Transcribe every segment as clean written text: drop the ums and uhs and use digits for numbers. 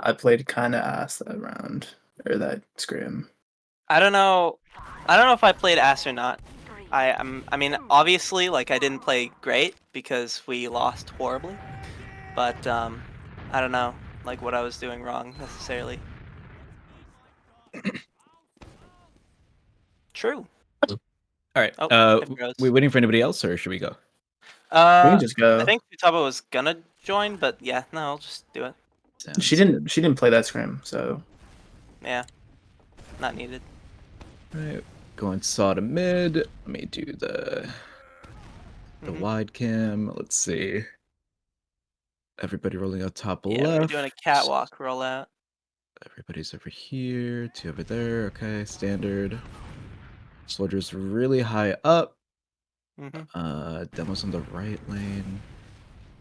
I played kind of ass that round or that scrim. I don't know. I don't know if I played ass or not. I mean, obviously, like I didn't play great because we lost horribly. But I don't know, like what I was doing wrong necessarily. True. All right. Oh, it froze. We waiting for anybody else, or should we go? We can Uh, just I go. think Futaba was gonna join, but yeah, no, I'll just do it. She Sounds good. didn't play that scrim, so Yeah, not needed. All right, going saw to mid. Let me do the wide cam. Let's see. Everybody rolling out top Yeah, we were left. doing a catwalk rollout. Everybody's over here. 2 over there. Okay, standard. Soldiers really high up. Demo's on the right lane.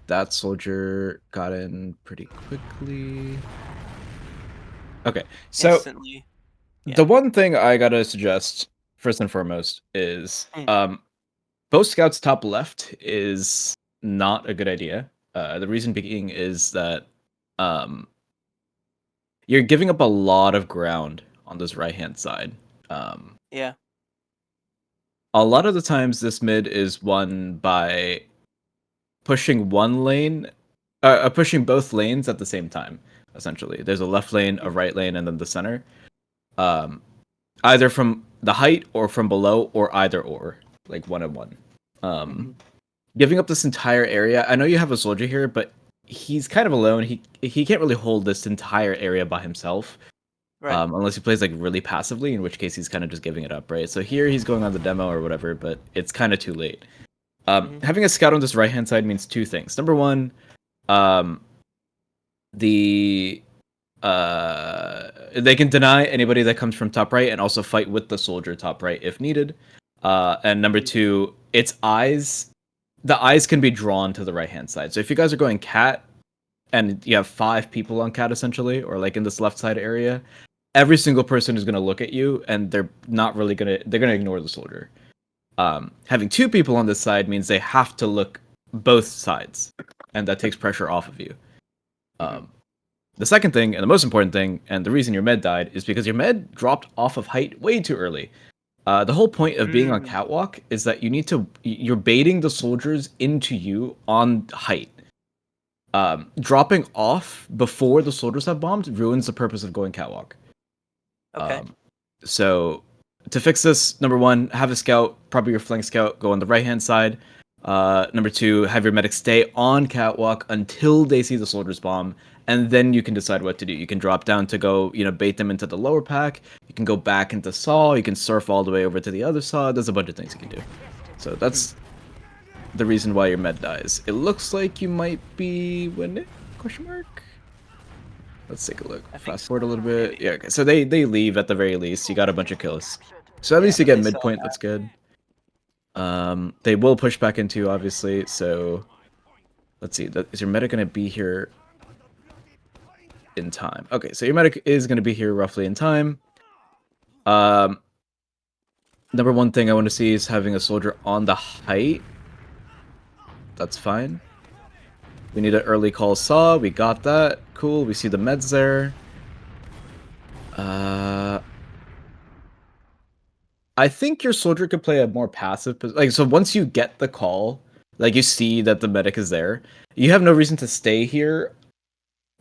That soldier got in pretty quickly. Okay, so Instantly. Yeah. the one thing I gotta suggest first and foremost is both scouts top left is not a good idea. The reason being is that you're giving up a lot of ground on this right hand side. Yeah. A lot of the times this mid is won by pushing one lane, pushing both lanes at the same time. Essentially, there's a left lane, a right lane, and then the center. Either from the height or from below, or either or, like 1-on-1. Giving up this entire area. I know you have a soldier here, but he's kind of alone. He can't really hold this entire area by himself. Right. Unless he plays like really passively, in which case he's kind of just giving it up, right? So here he's going on the demo or whatever, but it's kind of too late. Having a scout on this right hand side means two things. Number one, they can deny anybody that comes from top right and also fight with the soldier top right if needed. And number two, its eyes. The eyes can be drawn to the right hand side. So if you guys are going cat and you have 5 people on cat essentially, or like in this left side area, every single person is going to look at you and they're going to ignore the soldier. Having 2 people on this side means they have to look both sides, and that takes pressure off of you. The second thing, and the most important thing, and the reason your med died, is because your med dropped off of height way too early. The whole point of being on catwalk is that you're baiting the soldiers into you on height. Dropping off before the soldiers have bombed ruins the purpose of going catwalk. Okay. So to fix this, number one, have a scout, probably your flank scout, go on the right hand side. Number two, have your medic stay on catwalk until they see the soldiers bomb, and then you can decide what to do. You can drop down to go, bait them into the lower pack. You can go back into saw. You can surf all the way over to the other saw. There's a bunch of things you can do. So that's the reason why your med dies. It looks like you might be winning? Question mark. Let's take a look. Fast forward a little bit. Yeah, okay. So they leave at the very least. You got a bunch of kills. So at least you get midpoint. That's good. They will push back into, obviously. So let's see. Is your medic going to be here in time? Okay, so your medic is going to be here roughly in time. Number one thing I want to see is having a soldier on the height. That's fine. We need an early call saw. We got that. Cool. We see the meds there. I think your soldier could play a more passive position. So once you get the call, like you see that the medic is there, you have no reason to stay here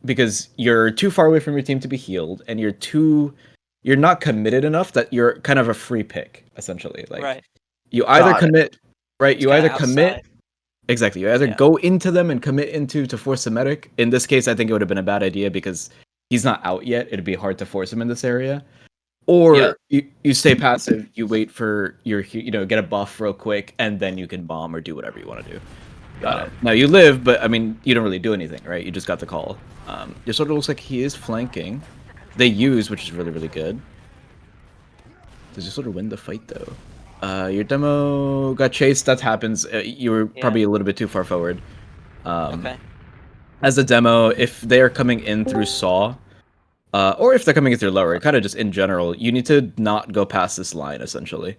because you're too far away from your team to be healed, and you're not committed enough that you're kind of a free pick, essentially. Like you either commit, right? You either commit. Exactly. You either go into them and commit to force the medic. In this case, I think it would have been a bad idea because he's not out yet. It'd be hard to force him in this area. Or you stay passive, you wait for your, get a buff real quick, and then you can bomb or do whatever you want to do. Got it. Now you live, but I mean, you don't really do anything, right? You just got the call. Your soldier looks like he is flanking. They use, which is really, really good. Does your soldier win the fight, though? Your demo got chased. That happens. You were probably a little bit too far forward. Okay. As a demo, if they are coming in through saw, or if they're coming in through lower, kind of just in general, you need to not go past this line, essentially.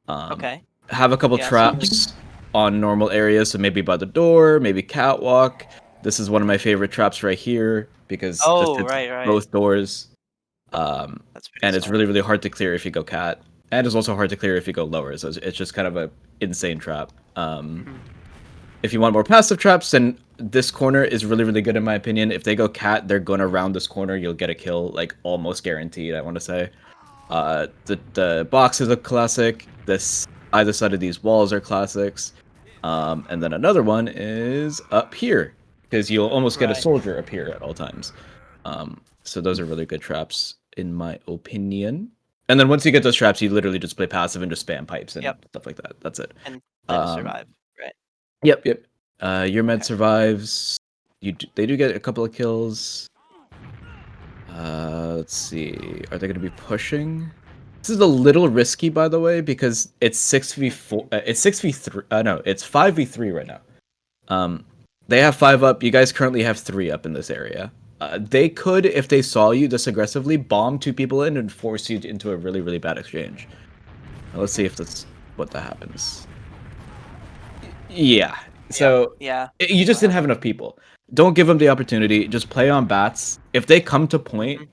Okay. Have a couple traps on normal areas, so maybe by the door, maybe catwalk. This is one of my favorite traps right here because this Oh, hits right. both doors. That's pretty And it's smart. really, really hard to clear if you go cat. And it's also hard to clear if you go lower. So it's just kind of a insane trap. Mhm. If you want more passive traps, then this corner is really, really good in my opinion. If they go cat, they're going to round this corner. You'll get a kill, like almost guaranteed, I want to say. The box is a classic. This either side of these walls are classics. And then another one is up here, because you'll almost get a Right. soldier up here at all times. So those are really good traps, in my opinion. And then once you get those traps, you literally just play passive and just spam pipes and Yep. stuff like that. That's it. And try to survive. Right. Yep. Your med Okay. survives. They do get a couple of kills. Let's see. Are they going to be pushing? This is a little risky, by the way, because it's 6v4. It's 6v3. No, it's 5v3 right now. They have 5 up. You guys currently have 3 up in this area. They could, if they saw you this aggressively, bomb 2 people in and force you into a really, really bad exchange. Now, let's see if that's what that happens. Yeah. So Yeah. you just didn't have enough people. Don't give them the opportunity. Just play on bats. If they come to point,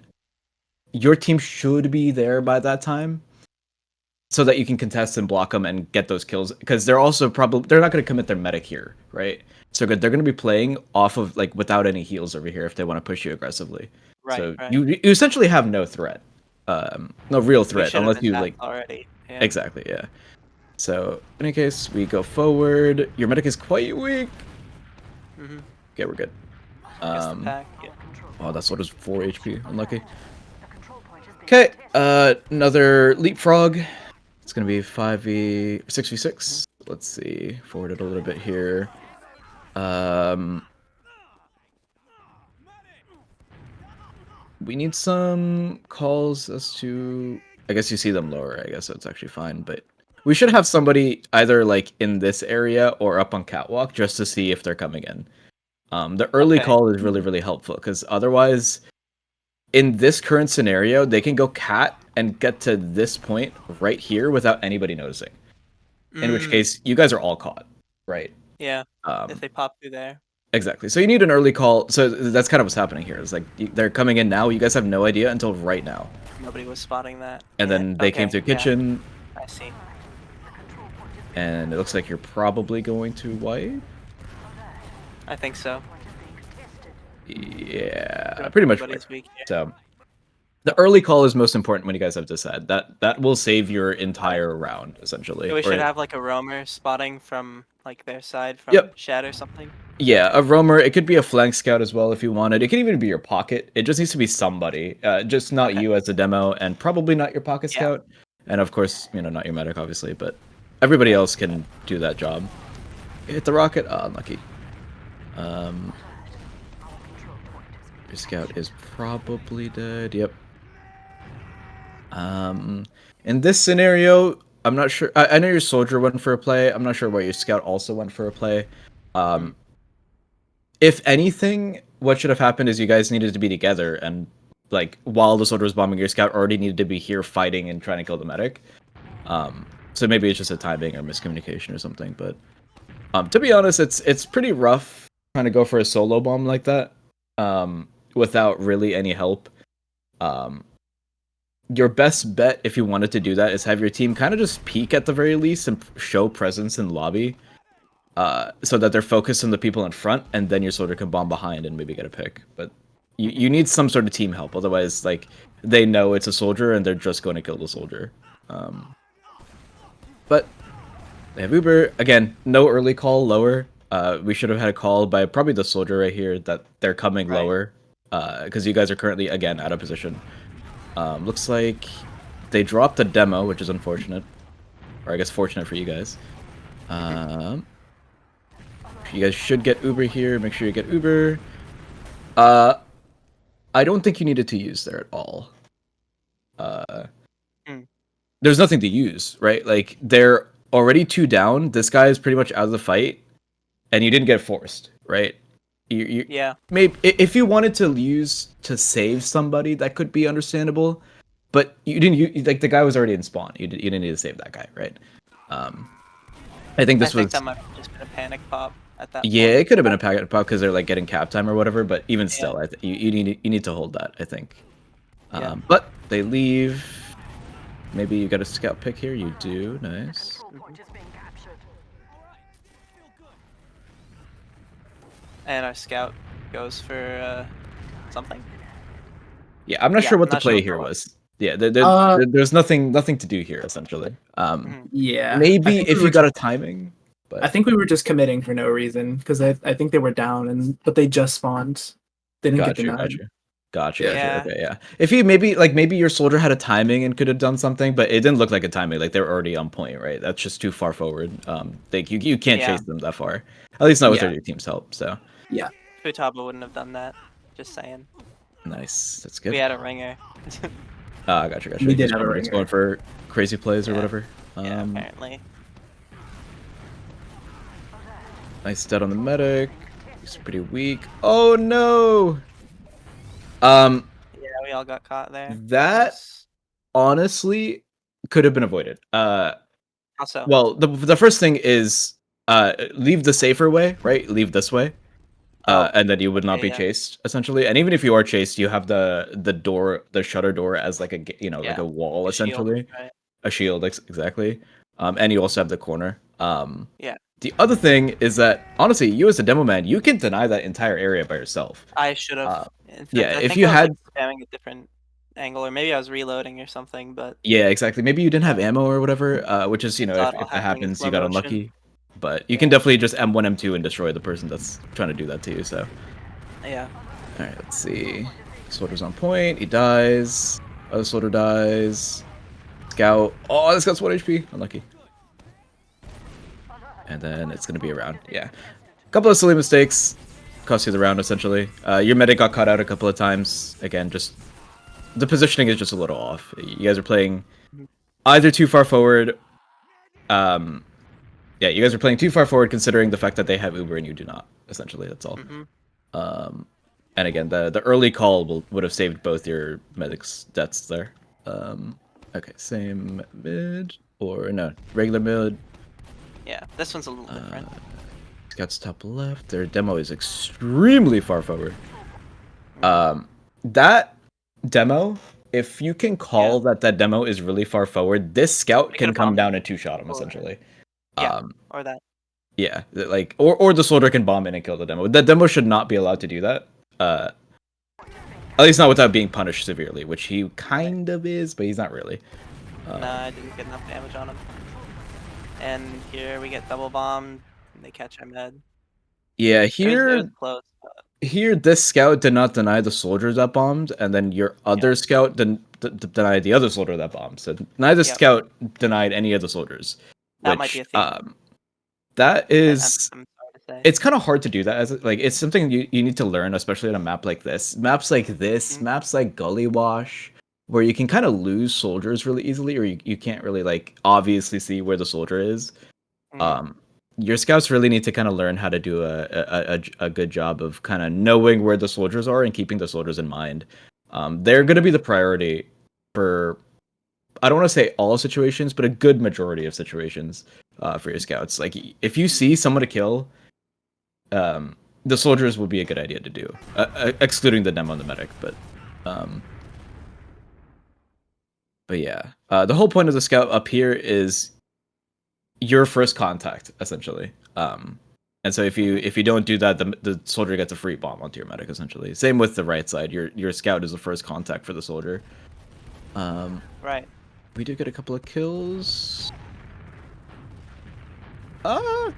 your team should be there by that time, so that you can contest and block them and get those kills. Because they're also they're not going to commit their medic here, right? So good. They're going to be playing off of like without any heals over here if they want to push you aggressively. Right. So Right. you essentially have no threat, no real We threat should have unless been you tapped like already. Yeah. exactly yeah. So in any case, we go forward. Your medic is quite weak. Mm-hmm. Okay, we're good. Guess the pack. Yeah. Oh, that's what is 4 HP. Unlucky. Okay, another leapfrog. It's gonna be 6v6. Let's see. Forward it a little bit here. We need some calls as to. I guess you see them lower. I guess that's actually fine, but we should have somebody either like in this area or up on catwalk just to see if they're coming in. The early Okay. call is really, really helpful because otherwise, in this current scenario, they can go cat and get to this point right here without anybody noticing. In which case, you guys are all caught, right? Yeah. If they pop through there. Exactly. So you need an early call. So that's kind of what's happening here. It's like they're coming in now. You guys have no idea until right now. Nobody was spotting that. And Yeah, then they came okay, through kitchen, I see. and it looks like you're probably going to wipe. I think so. Yeah, pretty much. Everybody's weak here. So the early call is most important when you guys have decided that will save your entire round essentially. So we should Or- have like a roamer spotting from like their side from Yep. shed or something. Yeah, a roamer. It could be a flank scout as well if you wanted. It could even be your pocket. It just needs to be somebody. Just not Okay. you as a demo, and probably not your pocket Yeah. scout. And of course, not your medic, obviously, but everybody else can do that job. Hit the rocket. Oh, unlucky. Your scout is probably dead. Yep. In this scenario, I'm not sure. I know your soldier went for a play. I'm not sure why your scout also went for a play. If anything, what should have happened is you guys needed to be together, and like while the soldier was bombing, your scout already needed to be here fighting and trying to kill the medic. So maybe it's just a timing or miscommunication or something. But to be honest, it's pretty rough trying to go for a solo bomb like that without really any help. Your best bet if you wanted to do that is have your team kind of just peek at the very least and show presence in lobby. So that they're focused on the people in front, and then your soldier can bomb behind and maybe get a pick. But you need some sort of team help, otherwise, like, they know it's a soldier and they're just going to kill the soldier. But they have Uber again. No early call lower. We should have had a call by probably the soldier right here that they're coming Right. lower, because you guys are currently again out of position. Looks like they dropped a demo, which is unfortunate, or I guess fortunate for you guys. You guys should get Uber here. Make sure you get Uber. I don't think you needed to use there at all. There's nothing to use, right? Like, they're already 2 down. This guy is pretty much out of the fight, and you didn't get forced, right? Yeah. Maybe if you wanted to use to save somebody, that could be understandable. But you didn't. Like, the guy was already in spawn. You didn't need to save that guy, right? I think I this think was. that might have just been a panic pop. at that Yeah, point. it could have been a packet pop because they're like getting cap time or whatever. But even Yeah. still, you need to hold that. I think. Yeah. But they leave. Maybe you got a scout pick here. You do. Nice. And our scout goes for something. Yeah, I'm not Yeah, sure what I'm the not sure play what here that was. Yeah, Uh, there's nothing to do here essentially. Mhm. yeah. Maybe if you got a timing, I but think we were just committing for no reason because I think they were down but they just spawned. They didn't get got you. denied. Gotcha. Yeah. Okay, yeah. If you maybe your soldier had a timing and could have done something, but it didn't look like a timing. Like they're already on point, right? That's just too far forward. You can't Yeah. chase them that far. At least not Yeah. with your team's help. So Yeah. Futaba wouldn't have done that. Just saying. nice. That's We good. had a ringer. Gotcha. We did Just have a remember, it's ringer. going for crazy plays or Yeah. whatever. Yeah, apparently. Nice dead on the medic. He's pretty weak. Oh no. Yeah, we all got caught there. That honestly could have been avoided. How so? Well, the first thing is leave the safer way, right? Leave this way. Oh, And then you would not okay, be yeah. chased essentially. And even if you are chased, you have the door, the shutter door as like like Yeah. a wall A shield, essentially, right? a shield exactly. And you also have the corner. Yeah. The other thing is that honestly, you as a demo man, you can deny that entire area by yourself. I should have. Uh, In fact, yeah, I if think you I was like had spamming a different angle, or maybe I was reloading or something. But Yeah, exactly. Maybe you didn't have yeah, ammo or whatever, which is, I saw it all if that happening in happens, you slow got motion. unlucky. But you can Yeah. definitely just M1, M2 and destroy the person that's trying to do that to you, so. Yeah. Alright, let's see. Soldier's on point, he dies. Other soldier dies. Scout. Oh, this guy's 1 HP. Unlucky. And then it's gonna be a round, yeah. Couple of silly mistakes. Cost you the round, essentially. Your medic got caught out a couple of times. Again, just... The positioning is just a little off. You guys are playing either too far forward. Yeah, you guys are playing too far forward considering the fact that they have Uber and you do not. Essentially, that's all. And again, the early call would have saved both your medics' deaths there. Okay, same mid or no regular mid. Yeah. This one's a little different. Scouts top left. Their demo is extremely far forward. That demo, if you can call that demo is really far forward, this scout We can could've come bombed down it. and two-shot him Or- essentially. Yeah. Or that. Yeah, like or the soldier can bomb in and kill the demo. The demo should not be allowed to do that. At least not without being punished severely, which he kind of is, but he's not really. Nah, I didn't get enough damage on him. And here we get double bombed. And they catch our med. Yeah, It was close. But here this scout did not deny the soldier that bombed, and then your other scout denied the other soldier that bombed. So neither scout denied any of the soldiers. That might be a theme. That is... I'm sorry to say. It's kind of hard to do that, as like it's something you need to learn, especially on a map like this. Maps like this, maps like Gully Wash, where you can kind of lose soldiers really easily, or you can't really like obviously see where the soldier is. Your scouts really need to kind of learn how to do a good job of kind of knowing where the soldiers are and keeping the soldiers in mind. They're going to be the priority for, I don't want to say all situations, but a good majority of situations for your scouts. Like if you see someone to kill, the soldiers would be a good idea to do, excluding the demo and the medic. But yeah, the whole point of the scout up here is your first contact, essentially. And so if you don't do that, the soldier gets a free bomb onto your medic, essentially. Same with the right side. Your scout is the first contact for the soldier. Right. We did get a couple of kills. Come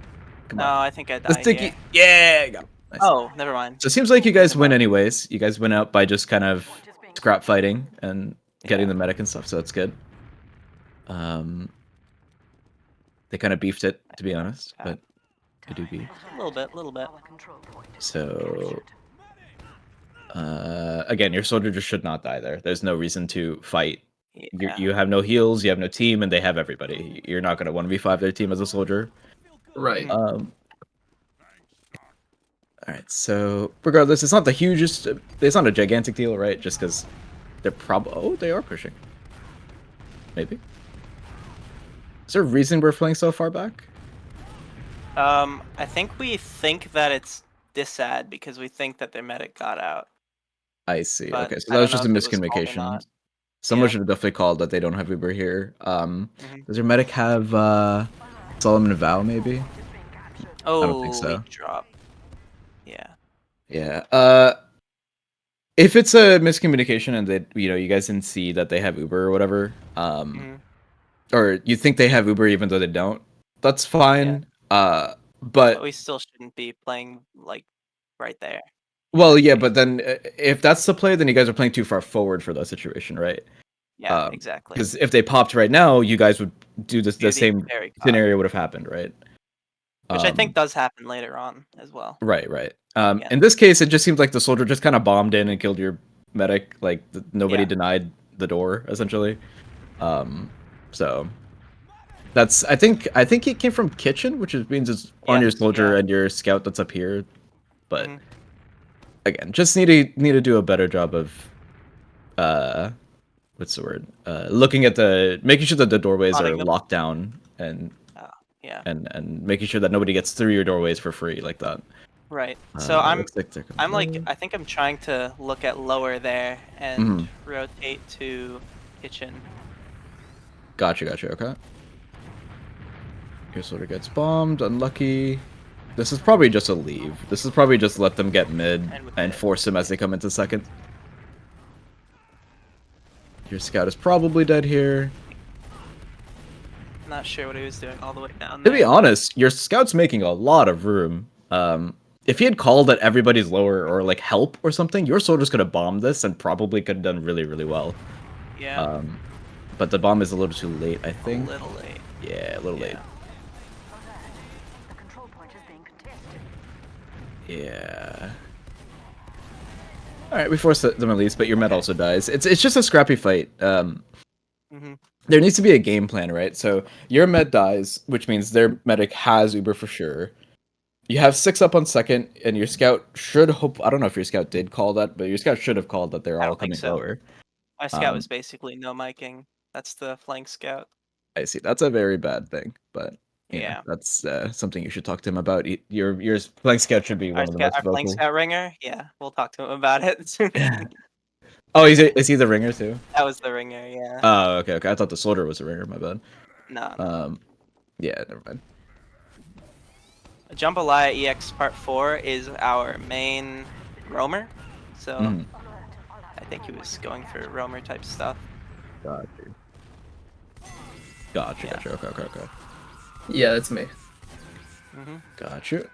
on. I think I The died sticky. here. Yeah. Go. Nice. Oh, never mind. So it seems like you guys win anyways. You guys win out by just kind of scrap fighting and getting the medic and stuff, so that's good. They kind of beefed it, to be honest, but they do beef. A little bit. So, again, your soldier just should not die there. There's no reason to fight. Yeah. You have no heals, you have no team, and they have everybody. You're not going to 1v5 their team as a soldier. Right. Alright, so regardless, it's not the hugest, it's not a gigantic deal, right? Just because they're they are pushing. Maybe. Is there a reason we're playing so far back? I think we think that it's disad because we think that their medic got out, I see. but Okay, so I that was don't know just a if it was called or miscommunication. not. Someone Yeah. should have definitely called that they don't have Uber here. Hmm. Does your medic have Solomon Vow maybe? I don't think Oh, we so. dropped. Yeah. Yeah. If it's a miscommunication and that you guys didn't see that they have Uber or whatever, Hmm. or you think they have Uber even though they don't, that's Yeah. fine. But But we still shouldn't be playing like right there. well, That yeah, case. but then if that's the play, then you guys are playing too far forward for that situation, right? Yeah, exactly. Because if they popped right now, you guys would do this. The You'd be same very caught, scenario would have happened, right? which I think Um, does happen later on as well. right, right. Yeah. In this case, it just seems like the soldier just kind of bombed in and killed your medic. Like nobody Yeah. denied the door, essentially. Um, so I think it came from kitchen, which means it's on Yes. your soldier Yeah. and your scout that's up here. But Hmm. again, just need to do a better job of uh what's the word? Looking at making sure that the doorways are Haunting them. locked down and Oh, yeah. and making sure that nobody gets through your doorways for free like that. Right. So I'm Looks like they're I'm coming like low. I think I'm trying to look at lower there and Mhm. rotate to kitchen. Gotcha. Okay. Your soldier gets bombed. Unlucky. This is probably just a leave. This is probably just let them get mid And we and did. force them as they come into second. Your scout is probably dead here. Not sure what he was doing all the way down To be there. honest, your scout's making a lot of room. If he had called that everybody's lower or like help or something, your soldiers could have bombed this and probably could have done really, really well. Yeah. Um, but the bomb is a little too late, I A think. little late. Yeah, a little late. Yeah. The control point is being contested. Yeah. All right, we forced them at least, but your med also dies. It's just a scrappy fight. Hmm. There needs to be a game plan, right? So your med dies, which means their medic has Uber for sure. You have 6 up on second, and your scout should hope. I don't know if your scout did call that, but your scout should have called that they're I all don't think coming so. lower. My scout was Um, basically no miking. That's the flank scout. I see. That's a very bad thing, but Yeah. that's something you should talk to him about. Your playing scout should be one of the most Our flank vocal. scout ringer. Yeah, we'll talk to him about it. Oh, is he the ringer too? That was the ringer. Yeah. Oh, okay. I thought the soldier was the ringer. My bad. No, no. Um, yeah, never mind. Jambalaya EX Part 4 is our main roamer, so Mhm. I think he was going for roamer type stuff. Gotcha. Yeah. Gotcha. Okay. Yeah, that's me. Hmm. Gotcha.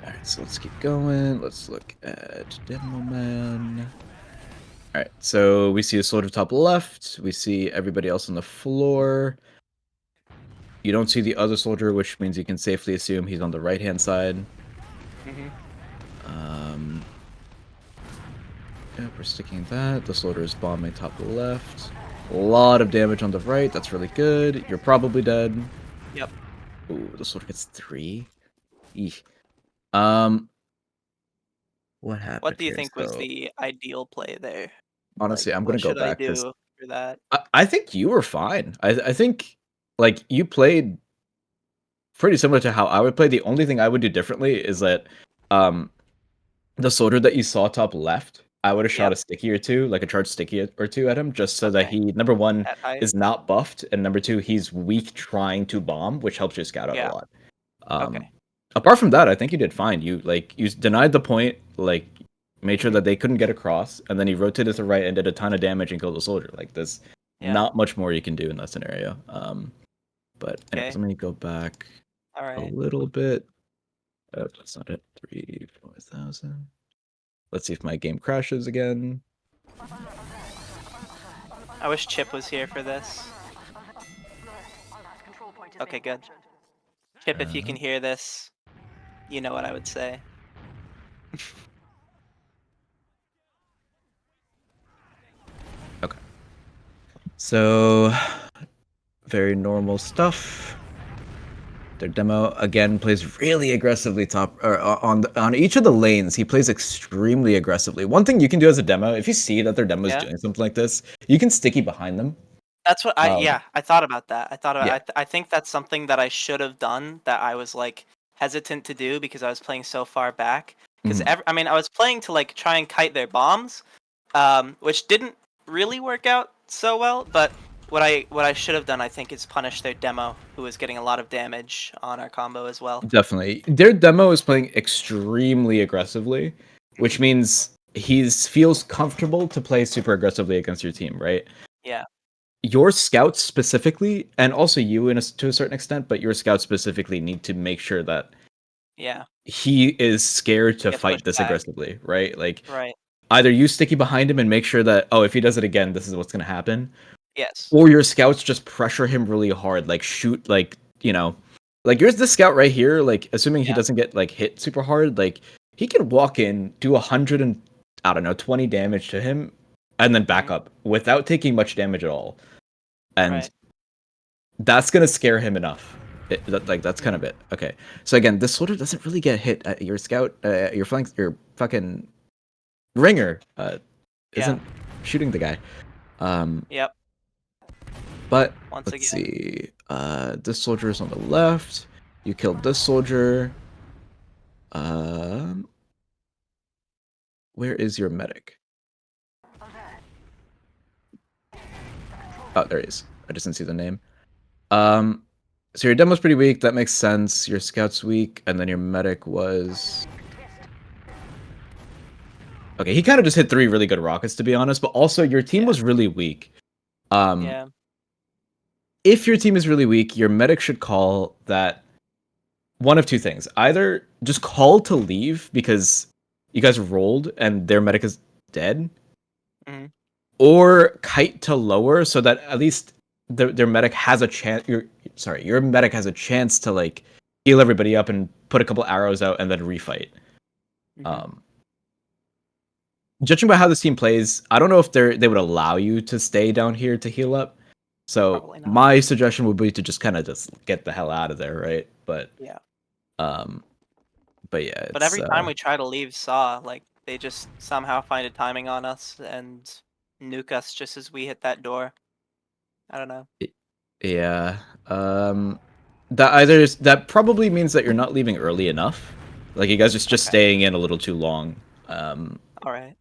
Alright, so let's keep going. Let's look at Demo Man. Alright, so we see a soldier top left. We see everybody else on the floor. You don't see the other soldier, which means you can safely assume he's on the right-hand side. Hmm. Yeah, we're sticking that. The soldier is bombing top left. A lot of damage on the right. That's really good. You're probably dead. Yep. Ooh, the soldier gets 3. Eesh. Um, what happened What do you here? think was So, the ideal play there? Like, honestly, I'm gonna what go should I back because do for that? I think you were fine. I think like you played pretty similar to how I would play. The only thing I would do differently is that um the soldier that you saw top left, I would have shot Yep. a sticky or two, like a charged sticky or two at him, just so that Okay. he number one At height. is not buffed, and number two he's weak trying to bomb, which helps your scout out a Yeah. lot. Okay. Apart from that, I think you did fine. You denied the point, like made sure Mhm. that they couldn't get across, and then you rotated to the right and did a ton of damage and killed the soldier. Like there's Yeah. not much more you can do in that scenario. But anyways, Okay. let me go back All a right. little bit. That's not it. 3,000. Let's see if my game crashes again. I wish Chip was here for this. Control point is Okay, being good. captured. Chip, if you can hear this, you know what I would say. Okay. So, very normal stuff. Their demo again plays really aggressively top or on each of the lanes. He plays extremely aggressively. One thing you can do as a demo, if you see that their demo is Yeah. doing something like this, you can sticky behind them. That's what Um, I thought about that. I thought about yeah. I think that's something that I should have done that I was like hesitant to do because I was playing so far back. Because Mhm. I mean I was playing to like try and kite their bombs, which didn't really work out so well. But what I should have done I think is punish their demo, who was getting a lot of damage on our combo as well. Definitely. Their demo is playing extremely aggressively, which means feels comfortable to play super aggressively against your team, right? Yeah, Your scouts specifically, and also you to a certain extent, but your scouts specifically need to make sure that yeah, he is scared to gets fight pushed this back. aggressively, right? Like Right. either you sticky behind him and make sure that, oh, if he does it again, this is what's gonna happen, Yes. or your scouts just pressure him really hard, like shoot, like like here's this scout right here, like assuming he Yeah. doesn't get like hit super hard, like he can walk in, do 100 and I don't know 20 damage to him, and then back Mhm. up without taking much damage at all, and Right. that's gonna scare him enough. That's kind of Mhm. it. Okay, so again, this soldier doesn't really get hit. Your scout, your flank, your fucking ringer, Yeah. isn't shooting the guy. Um, Yep. But Once let's again. see. This soldier is on the left. You killed this soldier. Um, where is your medic? Oh, there he is. I just didn't see the name. Um, so your demo's pretty weak. That makes sense. Your scout's weak, and then your medic was. Okay, he kind of just hit 3 really good rockets, to be honest. But also, your team Yeah. was really weak. Um, Yeah. if your team is really weak, your medic should call that one of two things. Either just call to leave because you guys rolled and their medic is dead, Mhm. or kite to lower so that at least their medic has a chance. Your medic has a chance to like heal everybody up and put a couple arrows out and then refight. Mhm. Um, Judging by how this team plays, I don't know if they would allow you to stay down here to heal up. So Probably not. my suggestion would be to just kind of just get the hell out of there, right? Yeah. Um, but yeah, But it's every time we try to leave Saw, like they just somehow find a timing on us and nuke us just as we hit that door. I don't know. yeah. That probably means that you're not leaving early enough. Like you guys are just Okay. staying in a little too long. All right.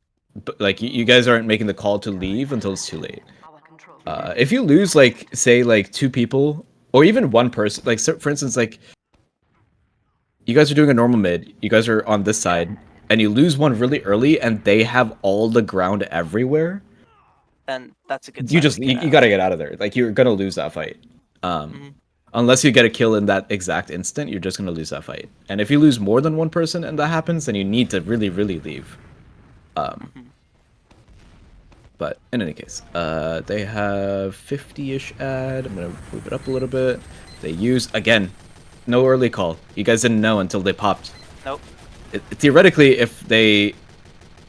But like you guys aren't making the call to leave until it's too late. Our control. If you lose like say like 2 people or even one person, like for instance, like you guys are doing a normal mid, you guys are on this side, and you lose one really early, and they have all the ground everywhere. Then that's a good You sign just to get you out. gotta get out of there. Like you're gonna lose that fight. Mhm. Unless you get a kill in that exact instant, you're just gonna lose that fight. And if you lose more than one person and that happens, then you need to really, really leave. Mhm. But in any case, they have 50-ish ad. I'm gonna move it up a little bit. They use again, no early call. You guys didn't know until they popped. Nope. Theoretically, if they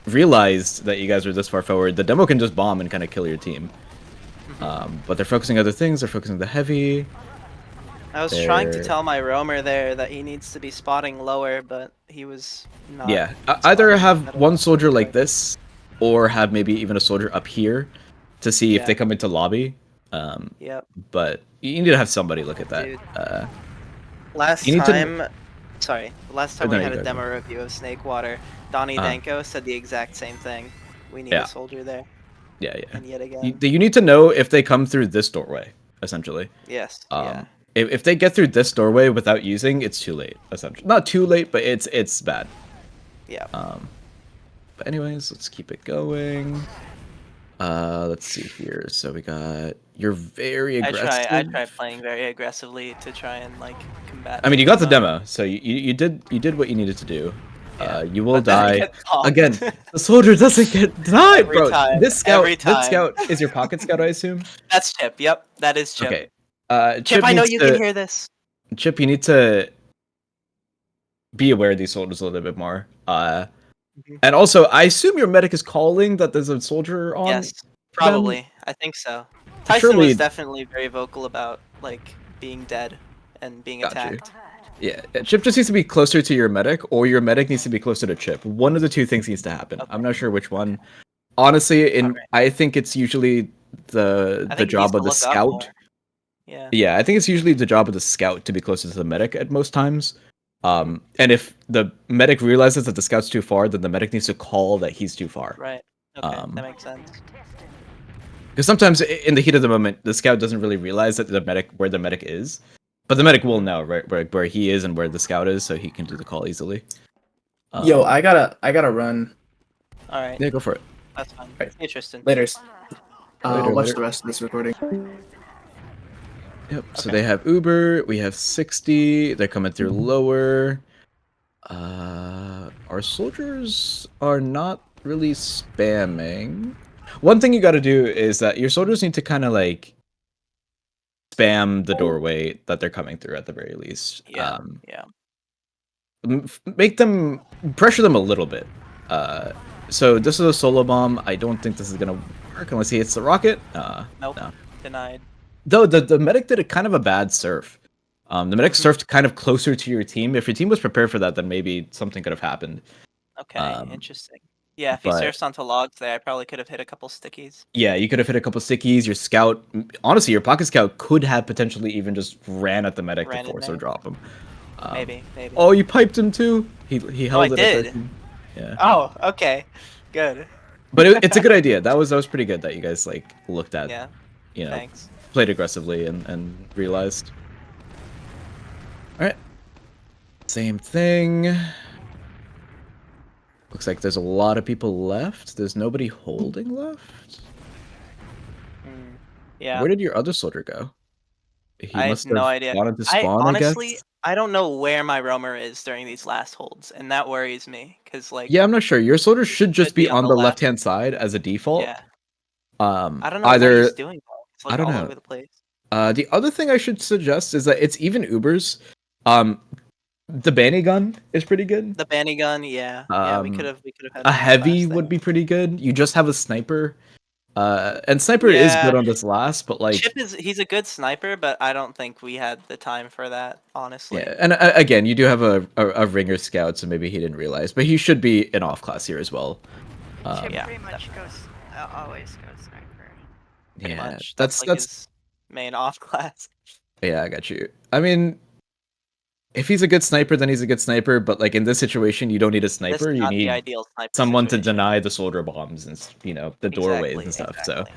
realized that you guys were this far forward, the demo can just bomb and kind of kill your team. But they're focusing other things. They're focusing the heavy. I was trying to They're tell my roamer there that he needs to be spotting lower, but he was not. Yeah, either spotting have at one all. soldier like this, or have maybe even a soldier up here to see if Yeah. they come into lobby. Yep. But you need to have somebody look at that. Dude. Uh, Last You need to- time, sorry, last time no, we you had go, a go. demo review of Snakewater, Donnie Uh-huh. Danko said the exact same thing. We need Yeah. a soldier there, yeah, and yet You, again, you need to know if they come through this doorway, essentially. yes, yeah, If they get through this doorway without using, it's too late. Essentially, not too late, but it's bad. yeah. But anyways, let's keep it going. Let's see here. So we got you're very aggressive. I try playing very aggressively to try and like combat. I mean, you their got the demo. demo, so you did what you needed to do. Yeah, You will but then I die get bombed. again. The soldier doesn't get denied, Every bro. time, This scout, every this time. scout is your pocket scout, I assume. That's Chip. Yep, that is Chip. Okay. Chip, I know needs you to, can hear this. Chip, you need to be aware of these soldiers a little bit more. Mhm. And also, I assume your medic is calling that there's a soldier on. Yes, probably. I think so. Tyson Surely- was definitely very vocal about like being dead and being Got you. attacked. Yeah, Chip just needs to be closer to your medic, or your medic needs to be closer to Chip. One of the two things needs to happen. Okay. I'm not sure which one. Honestly, Alright. I think it's usually I the think he needs job to of the look up more. scout. Yeah. Yeah, I think it's usually the job of the scout to be closer to the medic at most times. And if the medic realizes that the scout's too far, then the medic needs to call that he's too far. Right. Okay, that Um, makes sense. because sometimes in the heat of the moment, the scout doesn't really realize that where the medic is, but the medic will know right where he is and where the scout is, so he can do the call easily. Yo, I gotta run. All right, Yeah, go for it. that's fine. Right. Hey, Tristan. Later. Later, Watch later. the rest of this recording. Yep. So Okay. they have Uber. We have 60. They're coming through lower. Our soldiers are not really spamming. One thing you got to do is that your soldiers need to kind of like spam the doorway that they're coming through at the very least. Yeah. Yeah. Make them pressure them a little bit. So this is a solo bomb. I don't think this is gonna work unless he hits the rocket. Nope. No. Denied. Though the medic did a kind of a bad surf. The medic Mhm. surfed kind of closer to your team. If your team was prepared for that, then maybe something could have happened. Okay. Interesting. Yeah. If he But surfs onto logs there, I probably could have hit a couple stickies. yeah, you could have hit a couple stickies. Your scout, honestly, your pocket scout could have potentially even just ran at the medic to Ran in force or there. drop him. Maybe. Oh, you piped him too. He Oh, I held it did. at 13. Yeah, Oh. Okay. Good. but it's a good idea. That was pretty good that you guys like looked at, Yeah. you know, Thanks. played aggressively and realized. All right, same thing. Looks like there's a lot of people left. There's nobody holding left. Yeah. Where did your other soldier go? He I have must no have idea. wanted to I spawn, I honestly, guess. I don't know where my roamer is during these last holds, and that worries me because like Yeah, I'm not sure. Your soldier he should just should be be on on the the left. left-hand side as a default. Yeah. I don't know what he's Either doing though. It's I like don't all know. over the place. The other thing I should suggest is that it's even Ubers. Um, the Banny gun is pretty good. The banny gun, yeah, yeah. We could have had A more heavy clash there. would be pretty good. You just have a sniper. And sniper is good Yeah, on this last, but like, he's a good sniper, but I don't think we had the time for that, honestly. yeah. And again, you do have a ringer scout, so maybe he didn't realize, but he should be an off class here as well. Chip Yeah, pretty much always goes sniper. Pretty Yeah, much. That's like his main off class. yeah, I got you. I mean, if he's a good sniper, then he's a good sniper. But like in this situation, you don't need a This sniper. is You not the need ideal sniper someone to situation. deny the soldier bombs and the doorways and stuff. So, Exactly.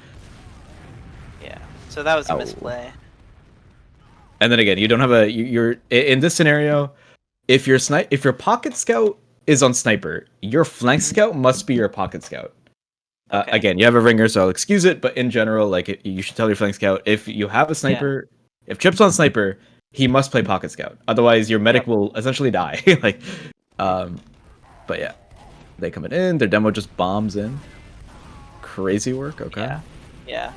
Yeah. So that was a Ow. misplay. and then again, you don't have you're in this scenario. If your pocket scout is on sniper, your flank scout must be your pocket scout. Okay. Again, you have a ringer, so I'll excuse it. But in general, like you should tell your flank scout if you have a sniper. If Chip's on sniper, he must play pocket scout. Otherwise, your medic will essentially die. like, but yeah, they coming in. Their demo just bombs in. Crazy work. Okay. Yeah. Yeah.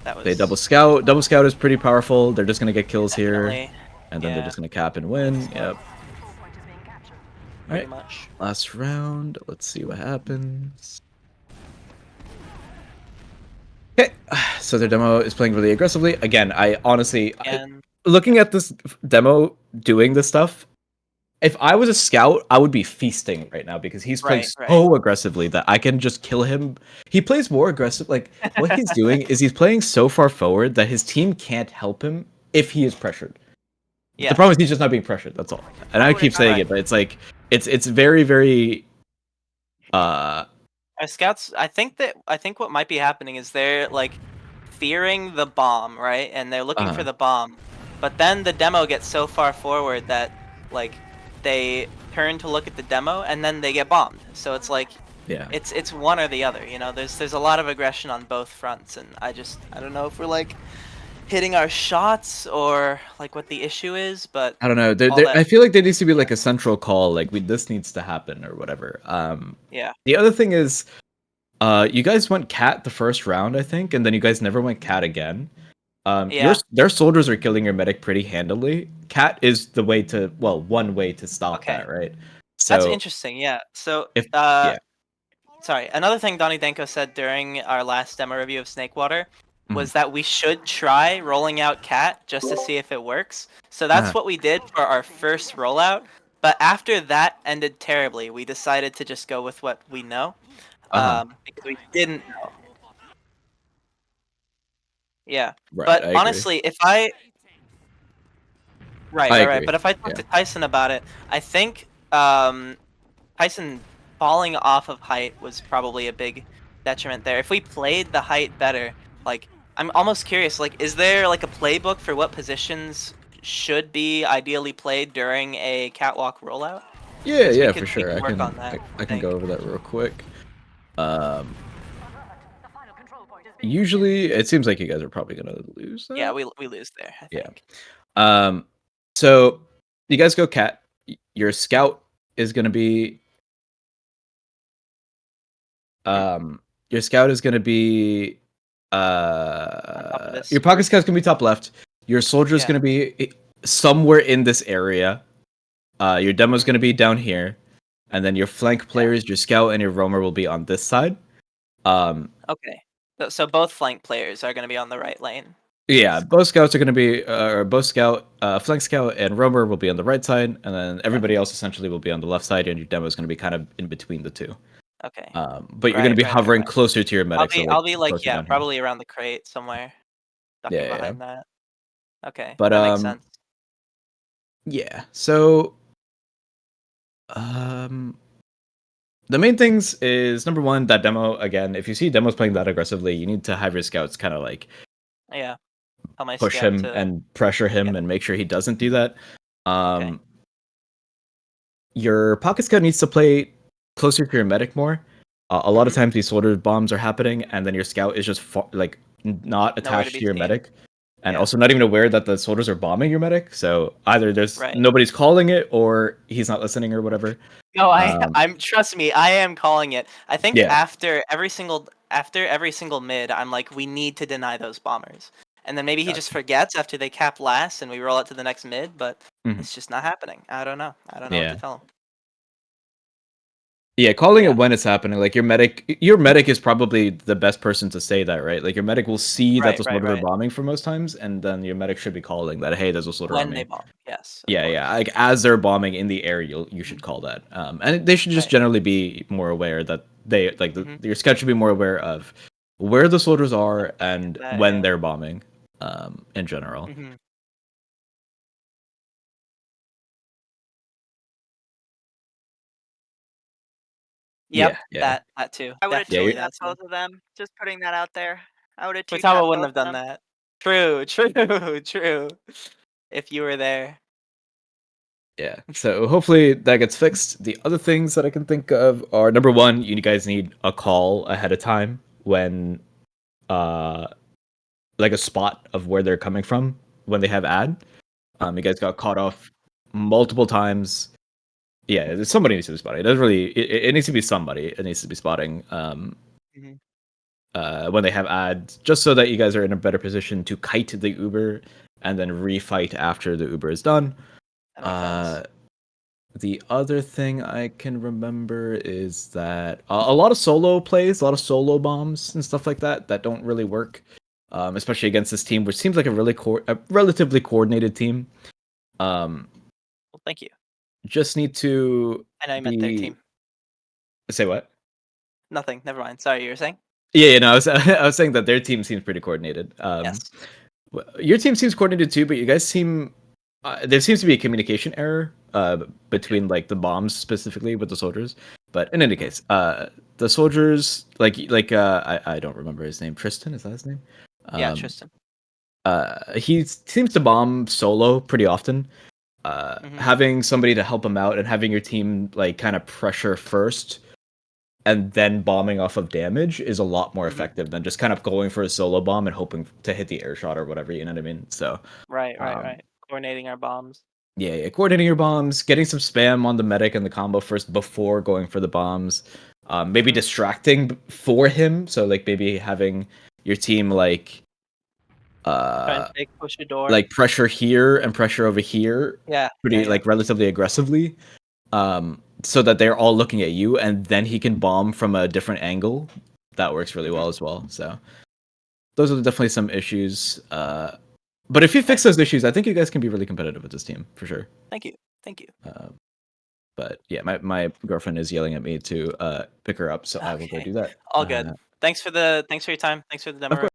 That was. They double scout. Double scout is pretty powerful. They're just gonna get kills here, definitely, and then they're yeah. just gonna cap and win. Yep. Control point is being captured. Pretty Alright. much. Last round. Let's see what happens. Okay, so their demo is playing really aggressively. Again, I honestly, And looking at this demo doing this stuff, if I was a scout, I would be feasting right now because he's playing Right, so aggressively that I can just kill him. He plays more aggressive. Like what he's doing is he's playing so far forward that his team can't help him if he is pressured. yeah. The problem is he's just not being pressured. That's all. And I keep saying it, but it's like it's very very. Our scouts, I think what might be happening is they're like fearing the bomb, right? And they're looking for the bomb. But then the demo gets so far forward that like they turn to look at the demo and then they get bombed. So it's like Yeah. it's one or the other, you know. There's a lot of aggression on both fronts, and I don't know if we're like hitting our shots or like what the issue is, but I don't know. all that- I feel like there needs to be like a central call, like this needs to happen or whatever. yeah. The other thing is, you guys went cat the first round, I think, and then you guys never went cat again. Yeah. Their soldiers are killing your medic pretty handily. Cat is the way to, well, one way to stop Okay. that, right? That's So interesting, yeah. So if yeah, sorry, another thing Donnie Denko said during our last demo review of Snakewater was Mhm. that we should try rolling out cat just to see if it works. So that's what we did for our first rollout. But after that ended terribly, we decided to just go with what we know. Because we didn't know. Yeah. Right, But I agree. honestly, if I right, I right, right. agree. But if I talk Yeah. to Tyson about it, I think Tyson falling off of height was probably a big detriment there. If we played the height better, like I'm almost curious, like is there like a playbook for what positions should be ideally played during a catwalk rollout? Yeah, Because yeah, for we sure. could I work can on that. I can go over that real quick. Um, The final control point is being usually it seems like you guys are probably gonna lose Yeah, that. we lose there, I Yeah. think. So you guys go cat. Your scout is gonna be your scout is gonna be On top of this. your pocket scout's gonna be top left. Your soldier is Yeah. gonna be somewhere in this area. Your demo's Mhm. gonna be down here, and then your flank players, your scout and your roamer will be on this side. Okay. So both flank players are going to be on the right lane. Yeah, Basically. both scouts are going to be, or both scout, flank scout and roamer will be on the right side, and then everybody else essentially will be on the left side, and your demo is going to be kind of in between the two. Okay. But you're going to Right, be right, right, hovering right. closer to your medic, so like I'll be like closer yeah, down here. probably around the crate somewhere, Yeah, ducking yeah, yeah. behind that. Okay, But that makes sense. yeah. So um, the main things is number one, that demo again. If you see demos playing that aggressively, you need to have your scouts kind of like Yeah. Tell my push scout him to and pressure him get and him. make sure he doesn't do that. Okay. Your pocket scout needs to play closer to your medic more. A lot of Mhm. times these soldier bombs are happening, and then your scout is just like not Nowhere to attached be to your seen. medic, and Yeah. also not even aware that the soldiers are bombing your medic. So either there's Right. nobody's calling it, or he's not listening, or whatever. No, Um, I'm trust me, I am calling it. I think yeah, after every single mid, I'm like, we need to deny those bombers. And then maybe he just gotcha. forgets after they cap last and we roll out to the next mid, but Mhm. it's just not happening. I don't know. I don't know what to Yeah. tell him. Yeah, calling Yeah. it when it's happening. Like your medic is probably the best person to say that, right? Like your medic will see that Right, the right, soldiers are right. bombing for most times, and then your medic should be calling that, hey, there's a soldier on When they me. bomb. Yes, of Yeah, course. yeah. Like as they're bombing in the air, you should Mhm. call that. And they should just Right. generally be more aware that they like Mhm. your scout should be more aware of where the soldiers are and That, when yeah. they're bombing. In general. Mhm. Yeah, Yep, yeah, that too. I would have yeah. Definitely two You're, that tapped too. both of them. Just putting that out there. I would have two Futaba tapped wouldn't both have of done them. that. True, true, true. If you were there. yeah. So hopefully that gets fixed. The other things that I can think of are number one, you guys need a call ahead of time when uh like a spot of where they're coming from when they have ad. You guys got caught off multiple times. Yeah, somebody needs to be spotting. It doesn't really. It needs to be somebody. It needs to be spotting. Mhm. When they have ads, just so that you guys are in a better position to kite the Uber and then refight after the Uber is done. That makes sense. The other thing I can remember is that a lot of solo plays, a lot of solo bombs and stuff like that that don't really work, especially against this team, which seems like a relatively coordinated team. Um, Well, thank you. just need to I know you meant their be team. say what? Nothing. Never mind. Sorry, you were saying? Yeah, no, I was I was saying that their team seems pretty coordinated. Yes. Your team seems coordinated too, but you guys seem there seems to be a communication error between like the bombs specifically with the soldiers. But in any Mhm. case, the soldiers I don't remember his name. Tristan, is that his name? Yeah, Um, Tristan. he seems to bomb solo pretty often. Mhm. Having somebody to help him out and having your team like kind of pressure first and then bombing off of damage is a lot more Mhm. effective than just kind of going for a solo bomb and hoping to hit the air shot or whatever, you know what I mean? So, Right, right, um, right. Coordinating our bombs. yeah, coordinating your bombs, getting some spam on the medic and the combo first before going for the bombs, maybe Mhm. distracting for him. So, like, maybe having your team, Try and uh, fake push a door. like pressure here and pressure over here Yeah, yeah, pretty, yeah. like, relatively aggressively, so that they're all looking at you and then he can bomb from a different angle. That works really Mhm. well as well. So, those are definitely some issues. But if you fix Nice. those issues, I think you guys can be really competitive with this team for sure. Thank you. Thank you. But yeah, my girlfriend is yelling at me to pick her up, so I will go Okay. do that. All good. Thanks for your time. Thanks for the demo. Of course.